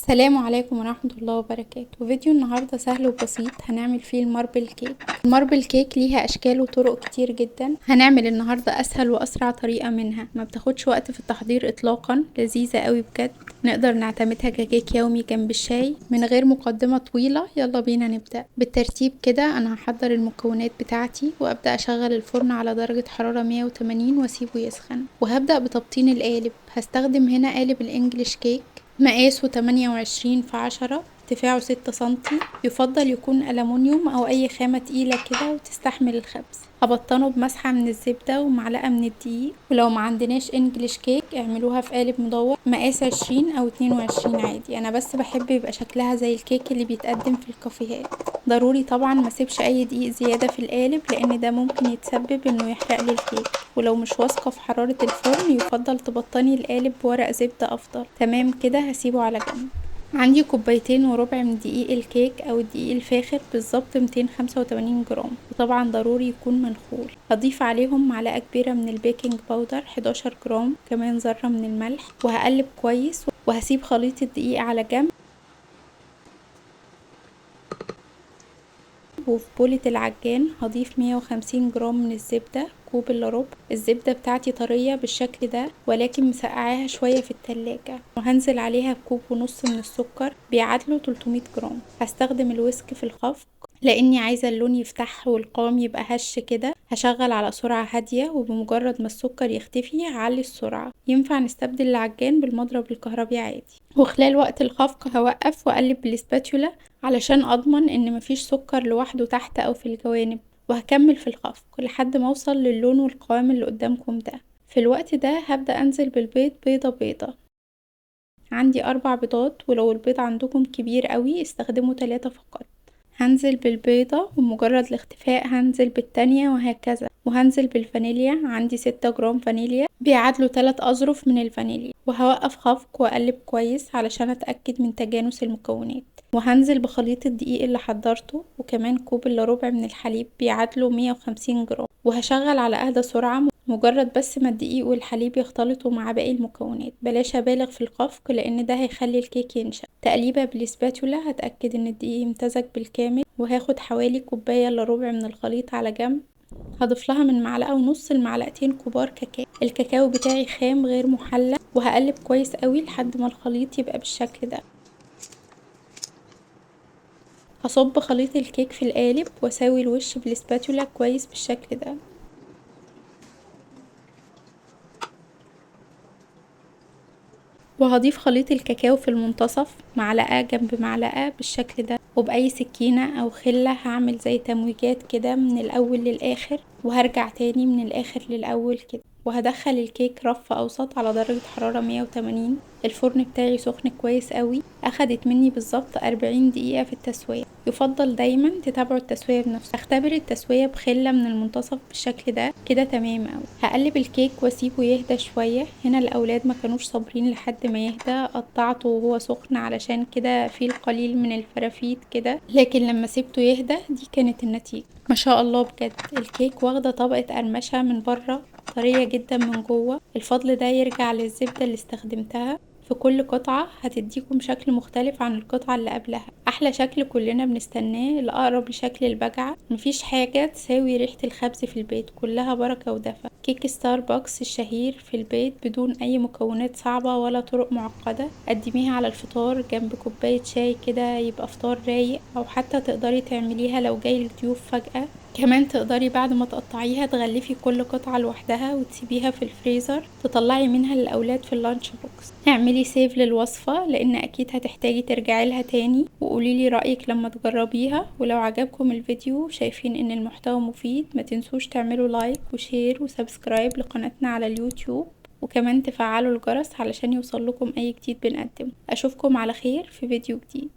السلام عليكم ورحمة الله وبركاته. فيديو النهاردة سهل وبسيط هنعمل فيه الماربل كيك. الماربل كيك ليها اشكال وطرق كتير جدا. هنعمل النهاردة اسهل واسرع طريقة منها، ما بتاخدش وقت في التحضير اطلاقا، لذيذة قوي بجد. نقدر نعتمدها ككيك يومي جنب الشاي. من غير مقدمة طويلة يلا بينا نبدأ بالترتيب كده. انا هحضر المكونات بتاعتي وابدأ اشغل الفرن على درجة حرارة 180 واسيبه يسخن، وهبدأ بتبطين القالب. هستخدم هنا قالب الانجليش كيك، مقاسه 28 في 10، ارتفاعه 6 سنتي. يفضل يكون ألمونيوم أو أي خامة تقيلة كده وتستحمل الخبز. هبطنه بمسحة من الزبدة ومعلقة من الدقيق، ولو معندناش انجليش كيك اعملوها في قالب مدور مقاس 20 أو 22 عادي. أنا بس بحب يبقى شكلها زي الكيك اللي بيتقدم في الكافيهات. ضروري طبعا مسيبش أي دقيق زيادة في القالب، لأن ده ممكن يتسبب انه يحرق لي الكيك. ولو مش واثقة في حرارة الفرن يفضل تبطني القالب بورق زبدة أفضل. تمام كده، هسيبه على جنب. عندي كوبايتين وربع من دقيق الكيك او الدقيق الفاخر، بالظبط 285 جرام، وطبعا ضروري يكون منخول. هضيف عليهم معلقة كبيرة من البيكنج باودر 11 جرام، كمان ذرة من الملح، وهقلب كويس وهسيب خليط الدقيق على جنب. وفي بولة العجان هضيف 150 جرام من الزبدة، كوب الا ربع. الزبدة بتاعتي طرية بالشكل ده، ولكن مسقعاها شوية في التلاجة. وهنزل عليها بكوب ونص من السكر بيعادله 300 جرام. هستخدم الويسك في الخفق لاني عايزة اللون يفتح والقوام يبقى هش كده. هشغل على سرعة هادية، وبمجرد ما السكر يختفي هعلي السرعة. ينفع نستبدل العجان بالمضرب الكهربي عادي. وخلال وقت الخفق هوقف واقلب بالسباتولا علشان اضمن ان مفيش سكر لوحده تحت او في الجوانب. وهكمل في الخفق لحد ما اوصل للون والقوام اللي قدامكم ده. في الوقت ده هبدأ انزل بالبيض بيضة بيضة. عندي 4 بيضات، ولو البيض عندكم كبير قوي استخدموا 3 فقط. هنزل بالبيضة ومجرد الاختفاء هنزل بالتانية وهكذا. وهنزل بالفانيليا، عندي 6 جرام فانيليا بيعادلوا 3 أظرف من الفانيليا. وهوقف خفق واقلب كويس علشان اتأكد من تجانس المكونات. وهنزل بخليط الدقيق اللي حضرته، وكمان كوب الا ربع من الحليب بيعادلوا 150 جرام. وهشغل على اهدى سرعة مجرد بس ما الدقيق والحليب يختلطوا مع باقي المكونات. بلاش ابالغ في الخفق لان ده هيخلي الكيك ينشف. تقليبه بالسباتولا هتأكد ان الدقيق يمتزج بالكامل. وهاخد حوالي كوباية الا ربع من الخليط على جنب. هضيف لها من معلقة ونص لمعلقتين كبار كاكاو. الكاكاو بتاعي خام غير محلى. وهقلب كويس قوي لحد ما الخليط يبقى بالشكل ده. هصب خليط الكيك في القالب واساوي الوش بالسباتولا كويس بالشكل ده. وهضيف خليط الكاكاو في المنتصف، معلقة جنب معلقة بالشكل ده. وبأي سكينة او خلة هعمل زي تمويجات كده من الاول للاخر، وهرجع تاني من الاخر للاول كده. وهدخل الكيك رف اوسط على درجة حرارة 180. الفرن بتاعي سخن كويس قوي. اخدت مني بالظبط 40 دقيقة في التسوية. يفضل دايما تتابعوا التسوية بنفسها. اختبر التسوية بخلة من المنتصف بالشكل ده كده تمام قوي. هقلب الكيك واسيبه يهدى شوية. هنا الاولاد ما كانوش صابرين لحد ما يهدى، قطعته وهو سخن علشان كده فيه القليل من الفرافيت كده، لكن لما سيبته يهدى دي كانت النتيجة. ما شاء الله بجد، الكيك واخدة طبقة قرمشة من بره، طرية جدا من جوه. الفضل ده يرجع للزبدة اللي استخدمتها في كل قطعة، هتديكم شكل مختلف عن القطعة اللي قبلها. احلى شكل كلنا بنستناه، الاقرب لشكل البجعة. مفيش حاجة تساوي ريحة الخبز في البيت، كلها بركة ودفى. كيك ستاربكس الشهير في البيت بدون اي مكونات صعبة ولا طرق معقدة. قدميها على الفطار جنب كوباية شاي كده، يبقى فطار رايق. او حتى تقدري تعمليها لو جايلك ضيوف فجأة. كمان تقدري بعد ما تقطعيها تغلفي كل قطعة لوحدها وتسيبيها في الفريزر، تطلعي منها للأولاد في اللانش بوكس. اعملي سيف للوصفة لان اكيد هتحتاجي ترجعي لها تاني، وقوليلي رأيك لما تجربيها. ولو عجبكم الفيديو شايفين ان المحتوى مفيد، ما تنسوش تعملوا لايك وشير وسبسكرايب لقناتنا على اليوتيوب، وكمان تفعلوا الجرس علشان يوصل لكم اي جديد بنقدمه. اشوفكم على خير في فيديو جديد.